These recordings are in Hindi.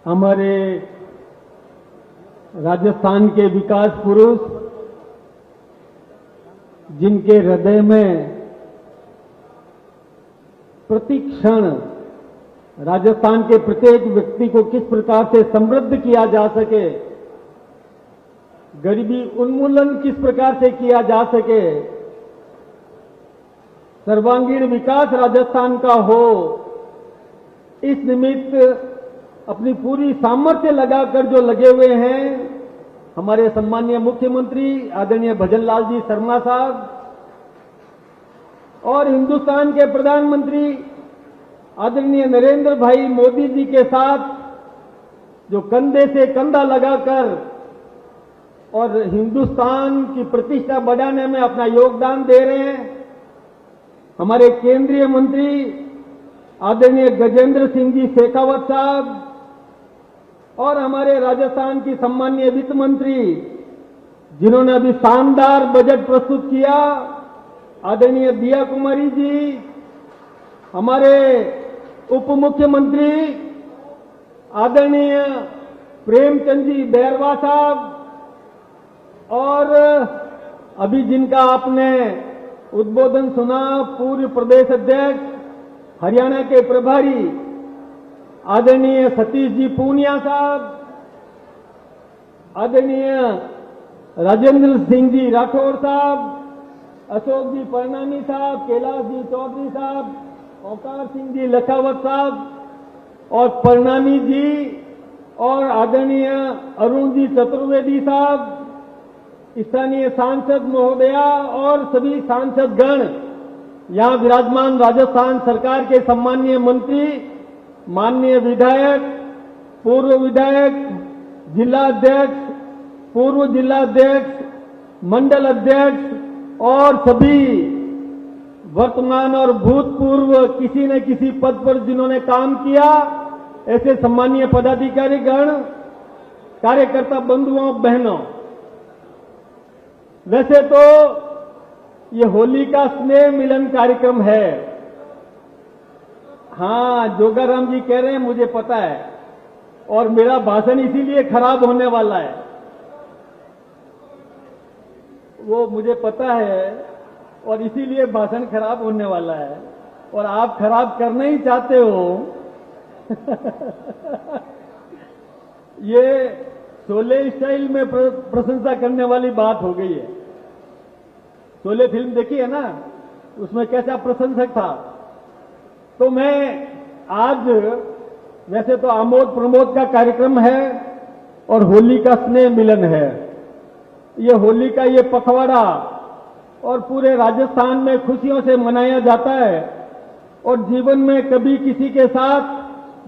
हमारे राजस्थान के विकास पुरुष, जिनके हृदय में प्रति क्षण राजस्थान के प्रत्येक व्यक्ति को किस प्रकार से समृद्ध किया जा सके, गरीबी उन्मूलन किस प्रकार से किया जा सके, सर्वांगीण विकास राजस्थान का हो, इस निमित्त अपनी पूरी सामर्थ्य लगाकर जो लगे हुए हैं हमारे सम्मानीय मुख्यमंत्री आदरणीय भजनलाल जी शर्मा साहब और हिंदुस्तान के प्रधानमंत्री आदरणीय नरेंद्र भाई मोदी जी के साथ जो कंधे से कंधा लगाकर और हिंदुस्तान की प्रतिष्ठा बढ़ाने में अपना योगदान दे रहे हैं, हमारे केंद्रीय मंत्री आदरणीय गजेंद्र सिंह जी शेखावत साहब और हमारे राजस्थान की सम्मानीय वित्त मंत्री जिन्होंने अभी शानदार बजट प्रस्तुत किया, आदरणीय दिया कुमारी जी, हमारे उप मुख्यमंत्री आदरणीय प्रेमचंद जी बैरवा साहब और अभी जिनका आपने उद्बोधन सुना, पूर्व प्रदेश अध्यक्ष हरियाणा के प्रभारी आदरणीय सतीश जी पूनिया साहब, आदरणीय राजेंद्र सिंह जी राठौर साहब, अशोक जी परनामी साहब, कैलाश जी चौधरी साहब, अवतार सिंह जी लखावत साहब और परनामी जी और आदरणीय अरुण जी चतुर्वेदी साहब, स्थानीय सांसद महोदया और सभी सांसद गण, यहां विराजमान राजस्थान सरकार के सम्मानीय मंत्री, माननीय विधायक, पूर्व विधायक, जिला अध्यक्ष, पूर्व जिला अध्यक्ष, मंडल अध्यक्ष और सभी वर्तमान और भूतपूर्व किसी न किसी पद पर जिन्होंने काम किया, ऐसे सम्मानीय पदाधिकारी गण, कार्यकर्ता बंधुओं बहनों, वैसे तो ये होली का स्नेह मिलन कार्यक्रम है। हाँ, जोगाराम जी कह रहे हैं, मुझे पता है, और मेरा भाषण इसीलिए खराब होने वाला है, वो मुझे पता है, और इसीलिए भाषण खराब होने वाला है, और आप खराब करना ही चाहते हो। ये शोले स्टाइल में प्रशंसा करने वाली बात हो गई है। शोले फिल्म देखी है ना, उसमें कैसा प्रशंसक था। तो मैं आज, वैसे तो आमोद प्रमोद का कार्यक्रम है और होली का स्नेह मिलन है, ये होली का ये पखवाड़ा और पूरे राजस्थान में खुशियों से मनाया जाता है, और जीवन में कभी किसी के साथ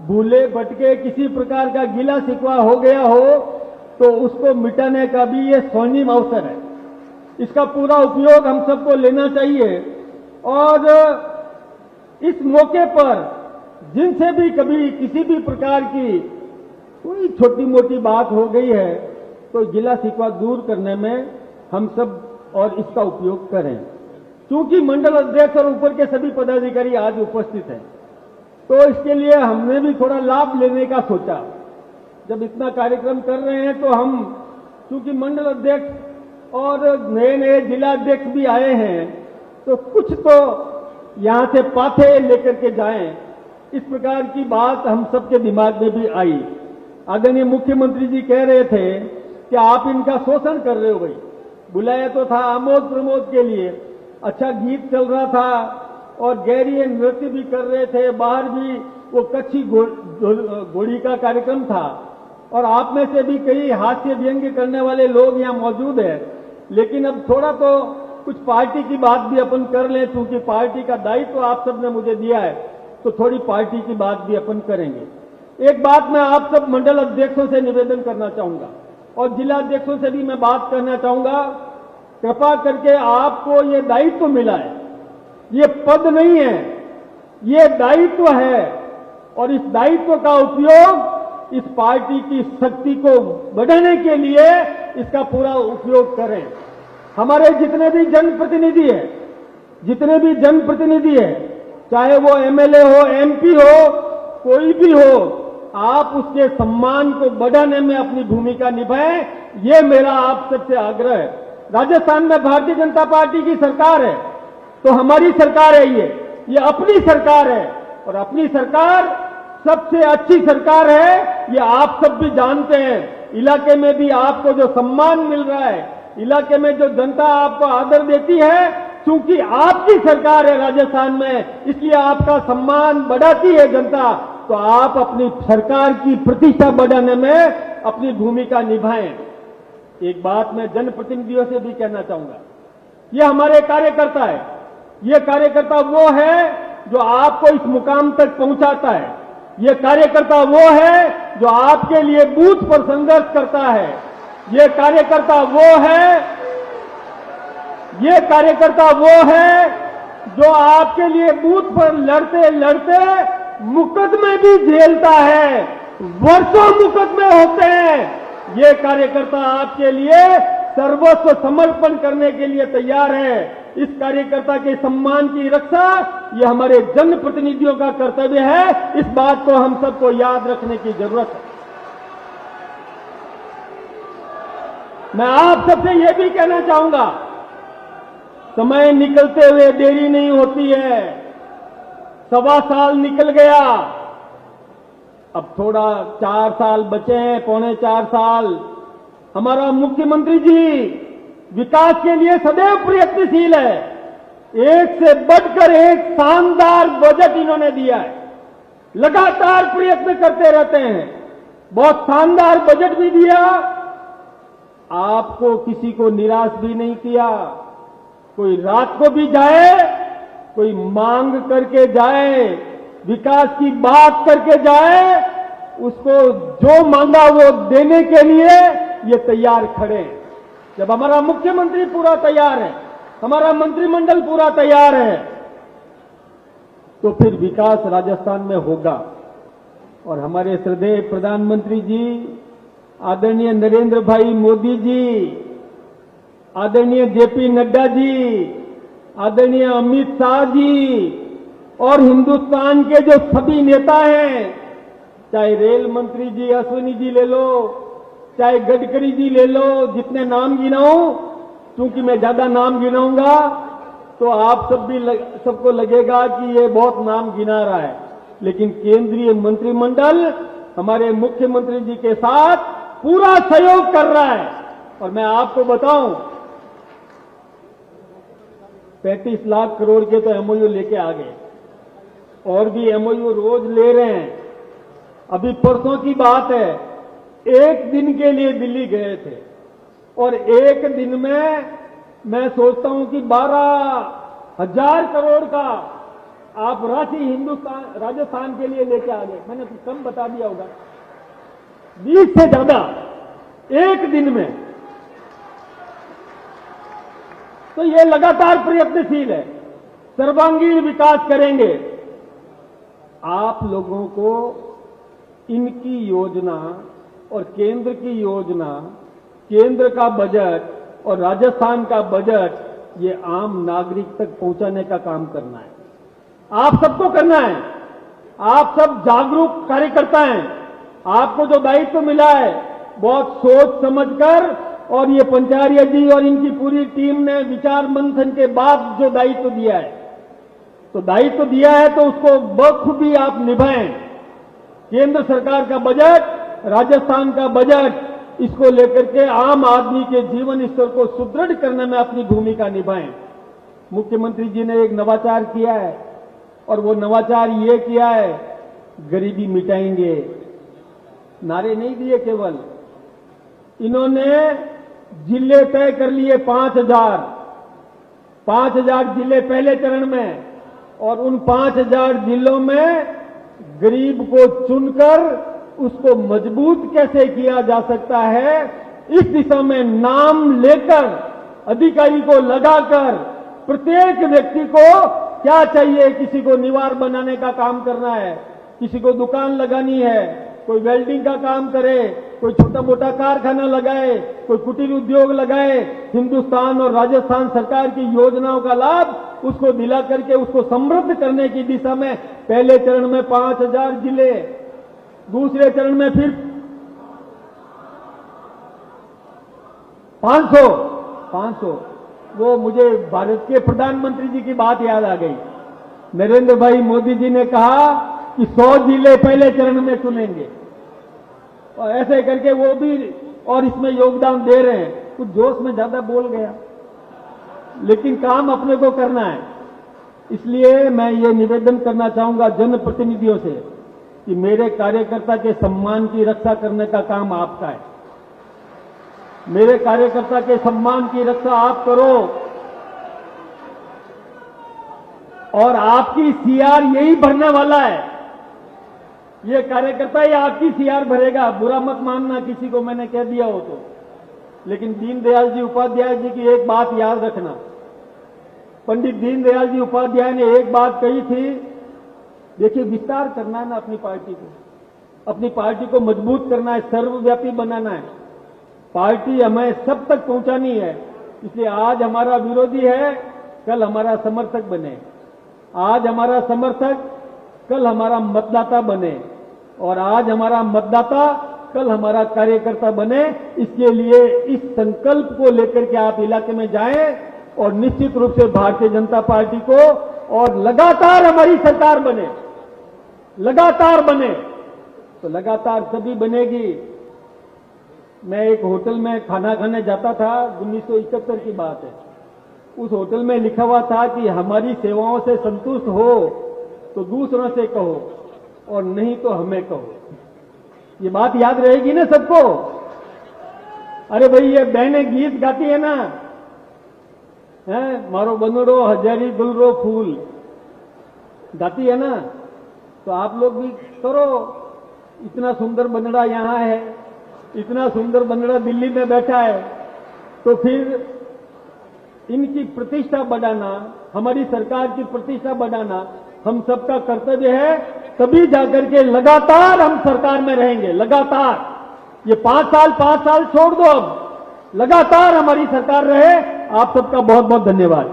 भूले भटके किसी प्रकार का गिला शिकवा हो गया हो तो उसको मिटाने का भी ये स्वर्णिम अवसर है। इसका पूरा उपयोग हम सबको लेना चाहिए, और इस मौके पर जिनसे भी कभी किसी भी प्रकार की कोई छोटी मोटी बात हो गई है तो गिला शिकवा दूर करने में हम सब और इसका उपयोग करें। क्योंकि मंडल अध्यक्ष और ऊपर के सभी पदाधिकारी आज उपस्थित हैं, तो इसके लिए हमने भी थोड़ा लाभ लेने का सोचा। जब इतना कार्यक्रम कर रहे हैं तो हम, क्योंकि मंडल अध्यक्ष और नए नए जिला अध्यक्ष भी आए हैं, तो कुछ तो यहां से पाथे लेकर के जाएं, इस प्रकार की बात हम सबके दिमाग में भी आई। आदरणीय मुख्यमंत्री जी कह रहे थे कि आप इनका शोषण कर रहे हो। भाई, बुलाया तो था आमोद प्रमोद के लिए, अच्छा गीत चल रहा था और गैरीय नृत्य भी कर रहे थे, बाहर भी वो कच्छी घोड़ी का कार्यक्रम था, और आप में से भी कई हास्य व्यंग्य करने वाले लोग यहाँ मौजूद हैं। लेकिन अब थोड़ा तो कुछ पार्टी की बात भी अपन कर लें, क्योंकि पार्टी का दायित्व तो आप सबने मुझे दिया है, तो थोड़ी पार्टी की बात भी अपन करेंगे। एक बात मैं आप सब मंडल अध्यक्षों से निवेदन करना चाहूंगा और जिला अध्यक्षों से भी मैं बात करना चाहूंगा, कृपा करके आपको ये दायित्व मिला है, ये पद नहीं है, ये दायित्व है, और इस दायित्व का उपयोग इस पार्टी की शक्ति को बढ़ाने के लिए इसका पूरा उपयोग करें। हमारे जितने भी जनप्रतिनिधि हैं, जितने भी जनप्रतिनिधि है, चाहे वो एमएलए हो, एमपी हो, कोई भी हो, आप उसके सम्मान को बढ़ाने में अपनी भूमिका निभाएं, ये मेरा आप सबसे आग्रह है। राजस्थान में भारतीय जनता पार्टी की सरकार है, तो हमारी सरकार है, ये अपनी सरकार है, और अपनी सरकार सबसे अच्छी सरकार है, ये आप सब भी जानते हैं। इलाके में भी आपको जो सम्मान मिल रहा है, इलाके में जो जनता आपको आदर देती है, क्योंकि आपकी सरकार है राजस्थान में, इसलिए आपका सम्मान बढ़ाती है जनता। तो आप अपनी सरकार की प्रतिष्ठा बढ़ाने में अपनी भूमिका निभाएं। एक बात मैं जनप्रतिनिधियों से भी कहना चाहूंगा, ये हमारे कार्यकर्ता है, ये कार्यकर्ता वो है जो आपको इस मुकाम तक पहुंचाता है, ये कार्यकर्ता वो है जो आपके लिए बूथ पर संघर्ष करता है, ये कार्यकर्ता वो है जो आपके लिए बूथ पर लड़ते लड़ते मुकदमे भी झेलता है, वर्षों मुकदमे होते हैं। ये कार्यकर्ता आपके लिए सर्वस्व समर्पण करने के लिए तैयार है। इस कार्यकर्ता के सम्मान की रक्षा ये हमारे जनप्रतिनिधियों का कर्तव्य है। इस बात को हम सबको याद रखने की जरूरत है। मैं आप सबसे यह भी कहना चाहूंगा, समय निकलते हुए देरी नहीं होती है। 1.25 साल निकल गया, अब थोड़ा 4 साल बचे हैं, 3.25 साल। हमारा मुख्यमंत्री जी विकास के लिए सदैव प्रयत्नशील है। एक से बढ़कर एक शानदार बजट इन्होंने दिया है, लगातार प्रयत्न करते रहते हैं, बहुत शानदार बजट भी दिया, आपको किसी को निराश भी नहीं किया। कोई रात को भी जाए, कोई मांग करके जाए, विकास की बात करके जाए, उसको जो मांगा वो देने के लिए ये तैयार खड़े हैं। जब हमारा मुख्यमंत्री पूरा तैयार है, हमारा मंत्रिमंडल पूरा तैयार है, तो फिर विकास राजस्थान में होगा। और हमारे श्रद्धेय प्रधानमंत्री जी, आदरणीय नरेंद्र भाई मोदी जी, आदरणीय जेपी नड्डा जी, आदरणीय अमित शाह जी और हिंदुस्तान के जो सभी नेता हैं, चाहे रेल मंत्री जी अश्विनी जी ले लो, चाहे गडकरी जी ले लो, जितने नाम गिनाऊं, क्योंकि मैं ज्यादा नाम गिनाऊंगा तो आप सबको लगेगा कि ये बहुत नाम गिना रहा है। लेकिन केंद्रीय मंत्रिमंडल हमारे मुख्यमंत्री जी के साथ पूरा सहयोग कर रहा है। और मैं आपको बताऊं, 35 लाख करोड़ के तो एमओयू लेके आ गए, और भी एमओयू रोज ले रहे हैं। अभी परसों की बात है, एक दिन के लिए दिल्ली गए थे, और एक दिन में मैं सोचता हूं कि 12,000 करोड़ का आप राशि राजस्थान के लिए लेके आ गए। मैंने तो कम बता दिया होगा, 20 से ज्यादा एक दिन में। तो ये लगातार प्रयत्नशील है, सर्वांगीण विकास करेंगे। आप लोगों को इनकी योजना और केंद्र की योजना, केंद्र का बजट और राजस्थान का बजट, ये आम नागरिक तक पहुंचाने का काम करना है। आप सबको करना है। आप सब जागरूक कार्यकर्ता हैं। आपको जो दायित्व मिला है, बहुत सोच समझकर, और ये पंचारिया जी और इनकी पूरी टीम ने विचार मंथन के बाद जो दायित्व दिया है, तो दायित्व दिया है तो उसको बखूबी आप निभाएं। केंद्र सरकार का बजट, राजस्थान का बजट, इसको लेकर के आम आदमी के जीवन स्तर को सुदृढ़ करने में अपनी भूमिका निभाएं। मुख्यमंत्री जी ने एक नवाचार किया है, और वो नवाचार ये किया है, गरीबी मिटाएंगे। नारे नहीं दिए केवल, इन्होंने जिले तय कर लिए 5,000 जिले पहले चरण में, और उन 5,000 जिलों में गरीब को चुनकर उसको मजबूत कैसे किया जा सकता है, इस दिशा में नाम लेकर, अधिकारी को लगाकर, प्रत्येक व्यक्ति को क्या चाहिए, किसी को निवार बनाने का काम करना है, किसी को दुकान लगानी है, कोई वेल्डिंग का काम करे, कोई छोटा मोटा कारखाना लगाए, कोई कुटीर उद्योग लगाए, हिंदुस्तान और राजस्थान सरकार की योजनाओं का लाभ उसको दिला करके उसको समृद्ध करने की दिशा में पहले चरण में 5000 जिले, दूसरे चरण में फिर 500। वो मुझे भारत के प्रधानमंत्री जी की बात याद आ गई। नरेंद्र भाई मोदी जी ने कहा कि 100 जिले पहले चरण में चुनेंगे, और ऐसे करके वो भी और इसमें योगदान दे रहे हैं। कुछ जोश में ज्यादा बोल गया, लेकिन काम अपने को करना है। इसलिए मैं ये निवेदन करना चाहूंगा जनप्रतिनिधियों से कि मेरे कार्यकर्ता के सम्मान की रक्षा करने का काम आपका है। मेरे कार्यकर्ता के सम्मान की रक्षा आप करो, और आपकी सीआर यही भरने वाला है। ये कार्यकर्ता ही आपकी सीआर भरेगा, बुरा मत मानना किसी को मैंने कह दिया हो तो। लेकिन दीनदयाल जी उपाध्याय जी की एक बात याद रखना। पंडित दीनदयाल जी उपाध्याय ने एक बात कही थी, देखिए विस्तार करना है ना अपनी पार्टी को, अपनी पार्टी को मजबूत करना है, सर्वव्यापी बनाना है, पार्टी हमें सब तक पहुंचानी है। इसलिए आज हमारा विरोधी है, कल हमारा समर्थक बने, आज हमारा समर्थक कल हमारा मतदाता बने, और आज हमारा मतदाता कल हमारा कार्यकर्ता बने। इसके लिए इस संकल्प को लेकर के आप इलाके में जाएं और निश्चित रूप से भारतीय जनता पार्टी को, और लगातार हमारी सरकार बने, लगातार बने, तो लगातार तभी बनेगी। मैं एक होटल में खाना खाने जाता था, 1971 की बात है। उस होटल में लिखा हुआ था कि हमारी सेवाओं से संतुष्ट हो तो दूसरों से कहो, और नहीं तो हमें कहो। ये बात याद रहेगी ना सबको? अरे भाई, ये बहनें गीत गाती है ना, है मारो बनड़ो हजारी गुलरो फूल, गाती है ना, तो आप लोग भी करो। इतना सुंदर बनड़ा यहां है, इतना सुंदर बनड़ा दिल्ली में बैठा है, तो फिर इनकी प्रतिष्ठा बढ़ाना, हमारी सरकार की प्रतिष्ठा बढ़ाना हम सबका कर्तव्य है। तभी जाकर के लगातार हम सरकार में रहेंगे, लगातार। ये 5 साल छोड़ दो, अब लगातार हमारी सरकार रहे। आप सबका बहुत बहुत धन्यवाद।